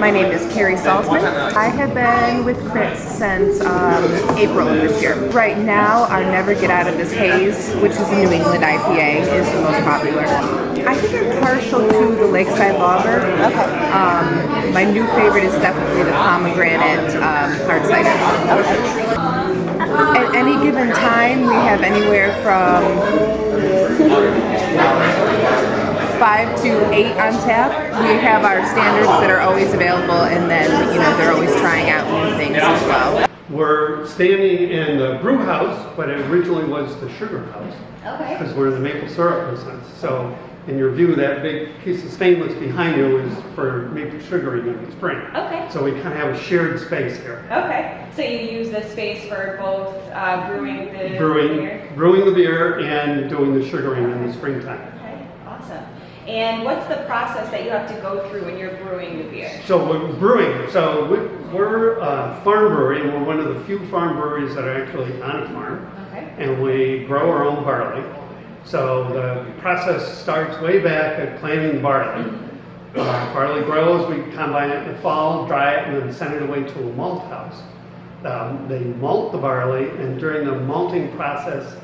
My name is Carrie Salzman. I have been with Critz since April of this year. Right now, our Never Get Out of This Haze, which is a New England IPA, is the most popular. I think I'm partial to the Lakeside Lager. Okay. My new favorite is definitely the pomegranate hard cider. Okay. At any given time, we have anywhere from 5 to 8 on tap. We have our standards that are always available, and then they're always trying out new things as well. We're standing in the brew house, but it originally was the sugar house. Okay. Because we're in the maple syrup business. So in your view, that big piece of stainless behind you is for maple sugaring in the spring. Okay. So we kind of have a shared space here. Okay. So you use this space for both brewing the beer? Brewing the beer and doing the sugaring in the springtime. Okay, awesome. And what's the process that you have to go through when you're brewing the beer? So we're brewing. So we're a farm brewery, and we're one of the few farm breweries that are actually on a farm. Okay. And we grow our own barley. So the process starts way back at planting barley. Barley grows, we combine it in the fall, dry it, and then send it away to a malt house. They malt the barley, and during the malting process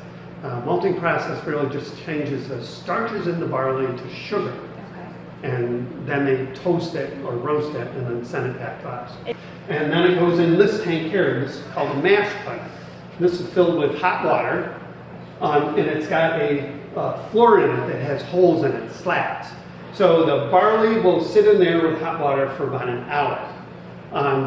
really just changes the starches in the barley to sugar. Okay. And then they toast it or roast it and then send it back to us. And then it goes in this tank here, this is called a mash tun. This is filled with hot water, and it's got a floor in it that has holes in it, slats. So the barley will sit in there with hot water for about an hour.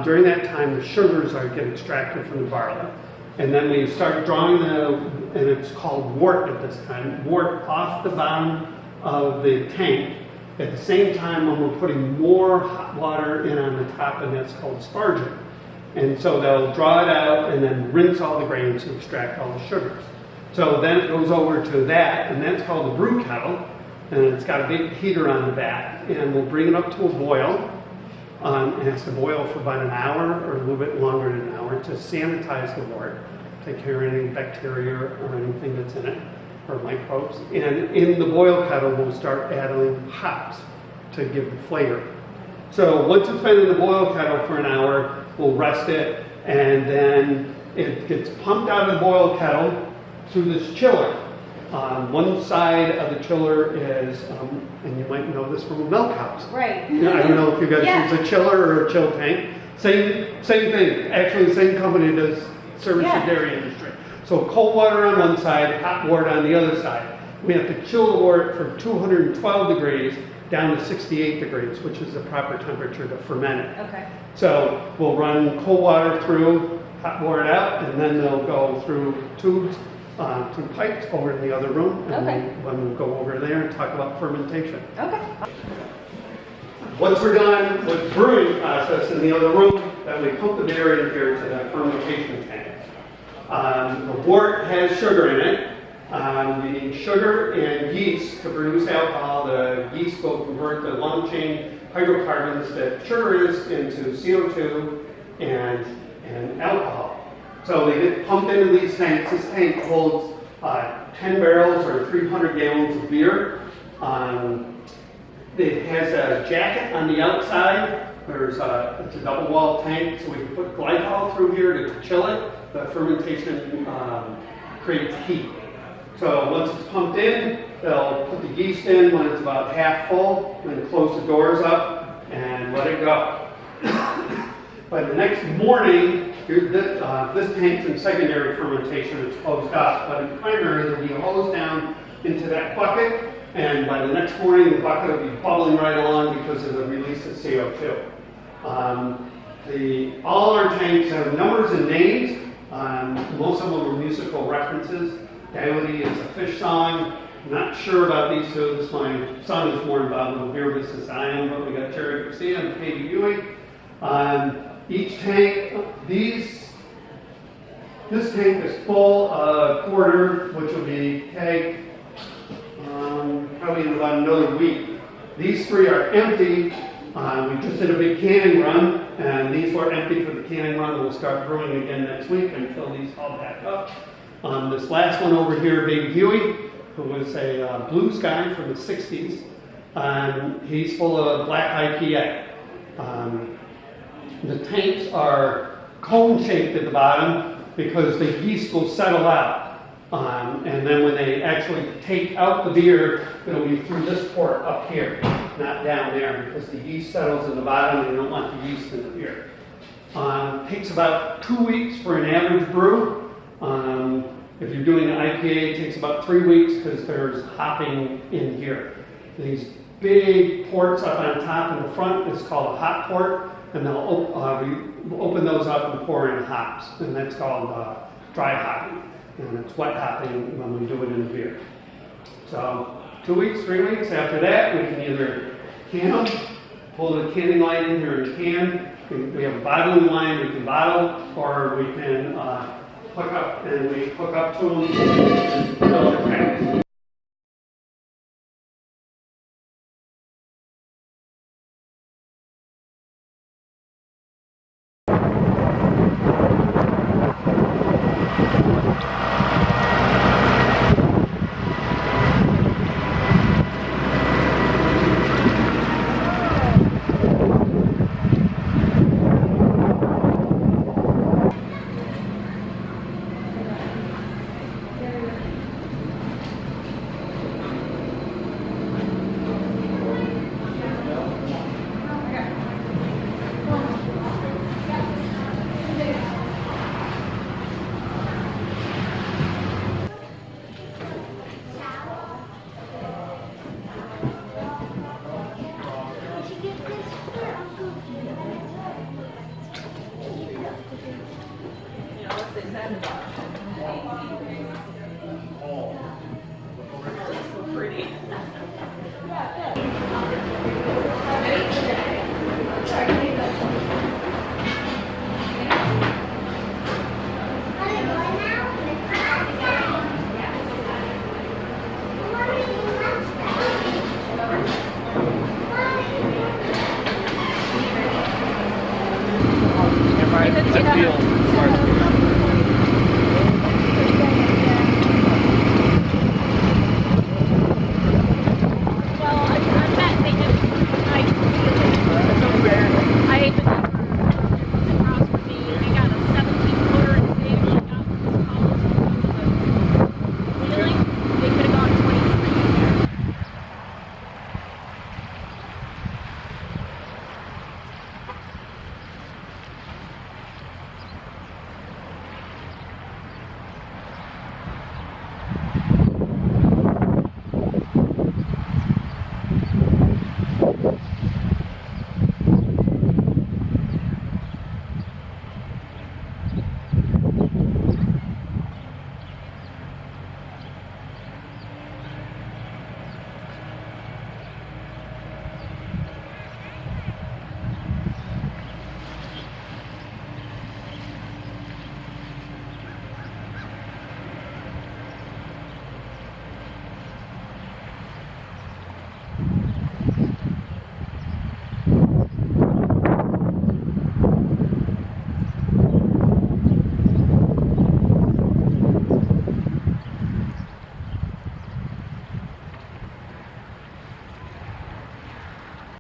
During that time, the sugars get extracted from the barley. And then we start drawing and it's called wort at this time, wort off the bottom of the tank. At the same time, when we're putting more hot water in on the top, and that's called sparging. And so they'll draw it out and then rinse all the grains to extract all the sugars. So then it goes over to that, and that's called the brew kettle. And it's got a big heater on the back, and we'll bring it up to a boil. And it has to boil for about an hour or a little bit longer than an hour to sanitize the wort, take care of any bacteria or anything that's in it, or microbes. And in the boil kettle, we'll start adding hops to give the flavor. So once it's been in the boil kettle for an hour, we'll rest it, and then it gets pumped out of the boil kettle through this chiller. One side of the chiller is, and you might know this from a milk house. Right. I don't know if you guys use a chiller or a chill tank. Same thing. Actually, the same company does service the dairy industry. So cold water on one side, hot wort on the other side. We have to chill the wort from 212 degrees down to 68 degrees, which is the proper temperature to ferment it. Okay. So we'll run cold water through, hot wort out, and then they'll go through tubes, through pipes over in the other room, and we'll go over there and talk about fermentation. Okay. Once we're done with the brewing process in the other room, then we pump the beer in here to that fermentation tank. The wort has sugar in it. The sugar and yeast to produce alcohol, the yeast will convert the long chain hydrocarbons that sugar is into CO2 and alcohol. So they get pumped into these tanks. This tank holds 10 barrels or 300 gallons of beer. It has a jacket on the outside. It's a double wall tank, so we can put glycol through here to chill it. The fermentation creates heat. So once it's pumped in, they'll put the yeast in when it's about half full, then close the doors up and let it go. By the next morning, this tank's in secondary fermentation, it's closed off, but in primary, there'll be a hose down into that bucket, and by the next morning, the bucket will be bubbling right along because of the release of CO2. All our tanks have numbers and names. Most of them are musical references. Coyote is a fish song. Not sure about these two. My son is more involved in the beer business than I am, but we got Cherry Garcia and Katie Buick. Each tank, this tank is full of porter, which will be kegged probably in about another week. These three are empty. We just did a big canning run, and these were empty for the canning run. We'll start brewing again next week and fill these all back up. This last one over here, Baby Huey, who was a blues guy from the 60s. He's full of black IPA. The tanks are cone-shaped at the bottom because the yeast will settle out. And then when they actually take out the beer, it'll be through this port up here, not down there, because the yeast settles in the bottom and you don't want the yeast in the beer. Takes about 2 weeks for an average brew. If you're doing an IPA, it takes about 3 weeks because there's hopping in here. These big ports up on top in the front is called a hop port, and they'll we open those up and pour in hops, and that's called dry hopping. And it's wet hopping when we do it in the beer. So 2 weeks, 3 weeks, after that we can either can them, pull the canning line in here and can. We have a bottling line, we can bottle, or we can hook up, and we hook up to them